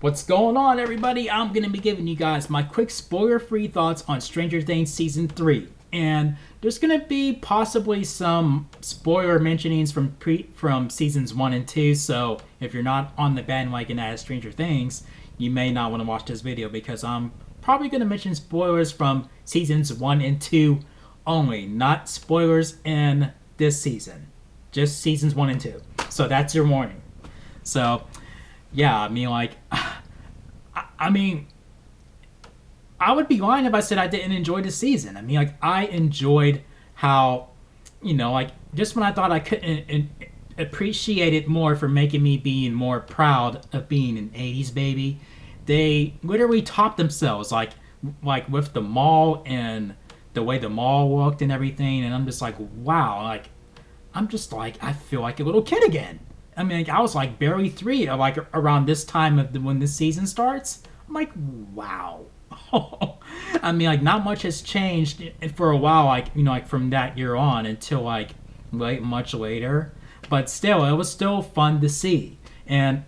What's going on, everybody? I'm going to be giving you guys my quick spoiler-free thoughts on Stranger Things Season 3. And there's going to be possibly some spoiler mentionings from Seasons 1 and 2, so if you're not on the bandwagon as Stranger Things, you may not want to watch this video because I'm probably going to mention spoilers from Seasons 1 and 2 only, not spoilers in this season. Just Seasons 1 and 2. So that's your warning. So, yeah, I would be lying if I said I didn't enjoy the season. I enjoyed how, just when I thought I couldn't appreciate it more for making me being more proud of being an 80s baby, they literally topped themselves, like with the mall and the way the mall looked and everything, and I'm just like, wow, I feel like a little kid again. I was like barely 3, around this time when this season starts. I'm like, wow. Not much has changed for a while, from that year on until much later. But still, it was still fun to see. And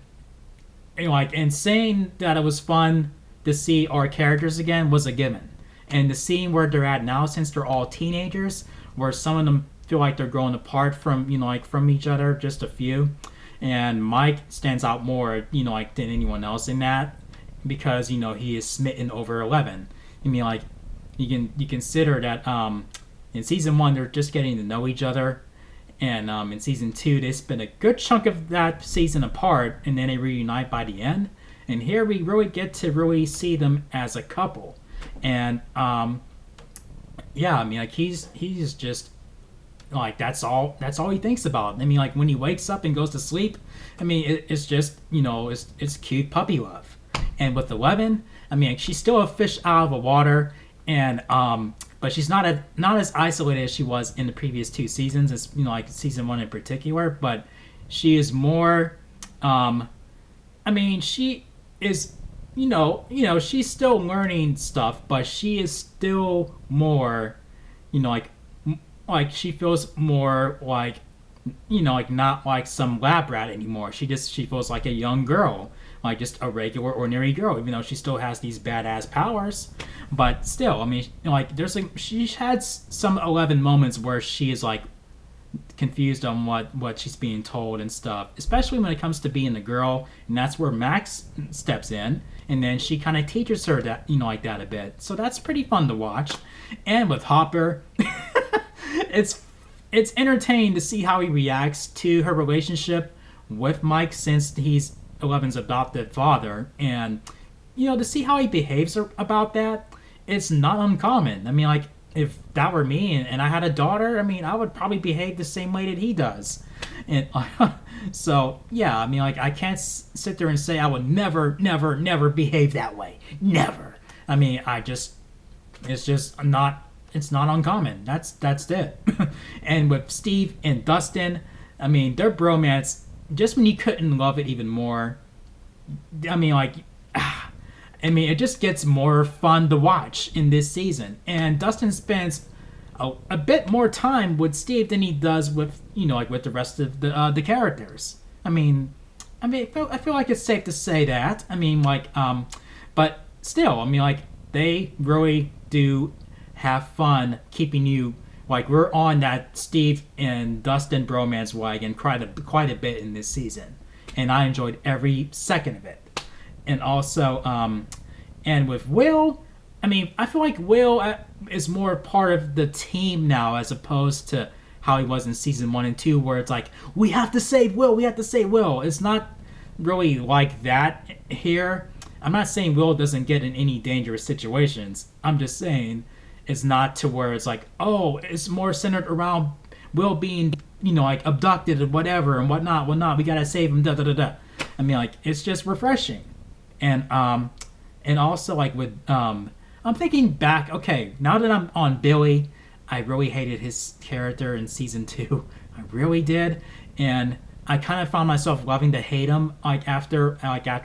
and saying that it was fun to see our characters again was a given. And the scene where they're at now, since they're all teenagers, where some of them feel like they're growing apart from from each other, just a few. And Mike stands out more, than anyone else in that, because he is smitten over Eleven. You consider that in season 1 they're just getting to know each other, and in season 2 they spend a good chunk of that season apart, and then they reunite by the end. And here we really get to really see them as a couple, and he's just that's all he thinks about. When he wakes up and goes to sleep, it's just it's cute puppy love. And with Eleven, she's still a fish out of the water, and but she's not as isolated as she was in the previous 2 seasons, as season 1 in particular. But she is more she is she's still learning stuff, but she is still more she feels more not like some lab rat anymore. She feels like a young girl, just a regular ordinary girl, even though she still has these badass powers. But still, there's she had some 11 moments where she is confused on what she's being told and stuff, especially when it comes to being a girl. And that's where Max steps in, and then she kind of teaches her that that a bit. So that's pretty fun to watch. And with Hopper, it's entertaining to see how he reacts to her relationship with Mike, since he's Eleven's adopted father, and to see how he behaves about that, it's not uncommon. If that were me and I had a daughter, I would probably behave the same way that he does. And so yeah, I can't sit there and say I would never behave that way. Never. It's not uncommon. That's it. And with Steve and Dustin, their bromance, just when you couldn't love it even more, it just gets more fun to watch in this season. And Dustin spends a bit more time with Steve than he does with with the rest of the characters. I feel like it's safe to say that. But still, they really do have fun keeping you we're on that Steve and Dustin bromance wagon quite a bit in this season, and I enjoyed every second of it. And also and with Will, I feel like Will is more part of the team now, as opposed to how he was in season 1 and 2, where it's we have to save Will, It's not really like that here. I'm not saying Will doesn't get in any dangerous situations. I'm just saying it's not to where it's it's more centered around Will being abducted and whatever and whatnot. We gotta save him. Da da da da. It's just refreshing. And also with I'm thinking back. Okay, now that I'm on Billy, I really hated his character in season 2. I really did, and I kind of found myself loving to hate him after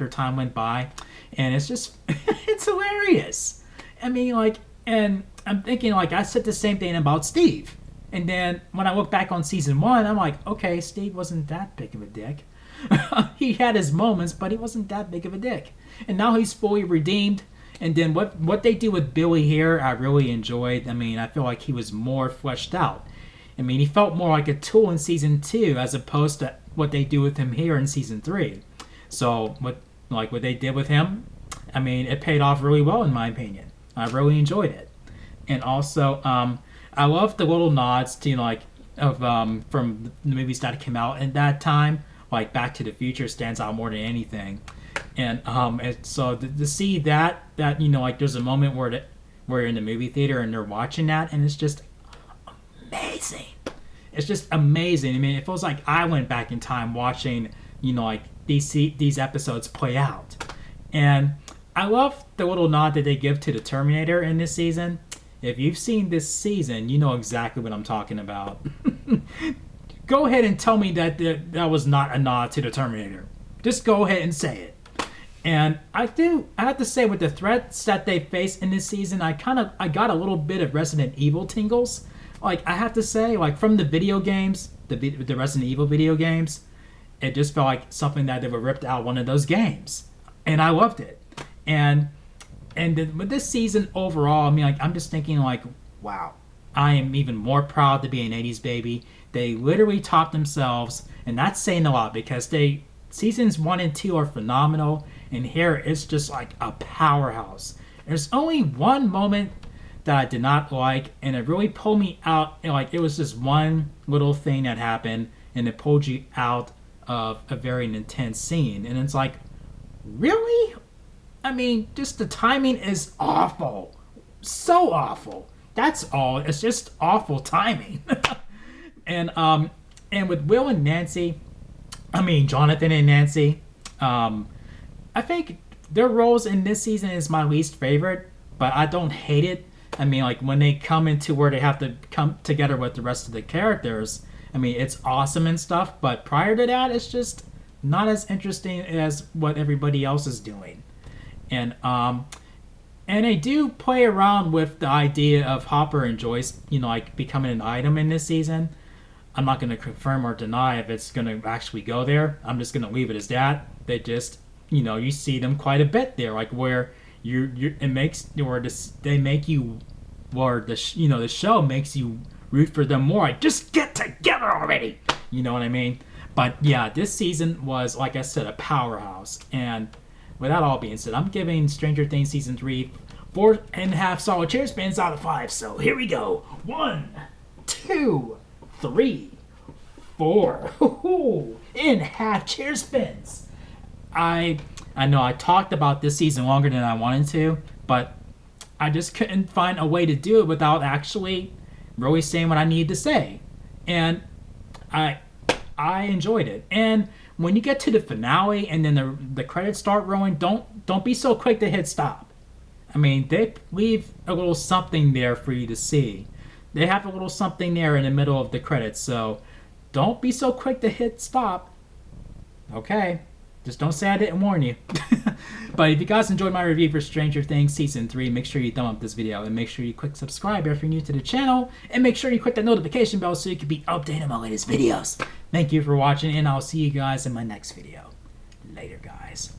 time went by, and it's just it's hilarious. And I'm thinking I said the same thing about Steve, and then when I look back on season 1, I'm okay, Steve wasn't that big of a dick. He had his moments, but he wasn't that big of a dick. And now he's fully redeemed. And then what they do with Billy here, I really enjoyed. I mean, I feel like he was more fleshed out. I mean, he felt more like a tool in season 2 as opposed to what they do with him here in season 3. So what they did with him, I mean, it paid off really well in my opinion. I really enjoyed it. And also, I love the little nods to from the movies that came out in that time. Like Back to the Future stands out more than anything. And so to see that there's a moment where you're in the movie theater and they're watching that, and it's just amazing. It's just amazing. I mean, it feels like I went back in time watching these episodes play out. And I love the little nod that they give to the Terminator in this season. If you've seen this season, you know exactly what I'm talking about. Go ahead and tell me that was not a nod to the Terminator. Just go ahead and say it. And I have to say, with the threats that they face in this season, I got a little bit of Resident Evil tingles. Like, I have to say, like, from the video games, the Resident Evil video games, it just felt like something that they were ripped out one of those games. And I loved it. And with this season overall, I mean, like, I'm just thinking, like, wow, I am even more proud to be an 80s baby. They literally topped themselves, and that's saying a lot because seasons 1 and 2 are phenomenal, and here it's just like a powerhouse. There's only one moment that I did not like, and it really pulled me out. Like, it was just one little thing that happened, and it pulled you out of a very intense scene. And it's like, really? I mean, just the timing is awful. So awful. That's all. It's just awful timing. And with Will and Nancy, I mean, Jonathan and Nancy, I think their roles in this season is my least favorite, but I don't hate it. I mean, like, when they come into where they have to come together with the rest of the characters, I mean, it's awesome and stuff, but prior to that, it's just not as interesting as what everybody else is doing. And they do play around with the idea of Hopper and Joyce, becoming an item in this season. I'm not going to confirm or deny if it's going to actually go there. I'm just going to leave it as that. They just, you see them quite a bit there, like where the show makes you root for them more. Like, just get together already. You know what I mean? But yeah, this season was, like I said, a powerhouse. And with that all being said, I'm giving Stranger Things season 3 4.5 solid chair spins out of 5. So here we go. 1, 2, 3, 4. In half chair spins. I know I talked about this season longer than I wanted to, but I just couldn't find a way to do it without actually really saying what I needed to say. And I enjoyed it. And when you get to the finale and then the credits start rolling, don't be so quick to hit stop. I mean, they leave a little something there for you to see. They have a little something there in the middle of the credits, so don't be so quick to hit stop. Okay? Just don't say I didn't warn you. But if you guys enjoyed my review for Stranger Things Season 3, make sure you thumb up this video and make sure you click subscribe if you're new to the channel, and make sure you click that notification bell so you can be updated on my latest videos. Thank you for watching, and I'll see you guys in my next video. Later, guys.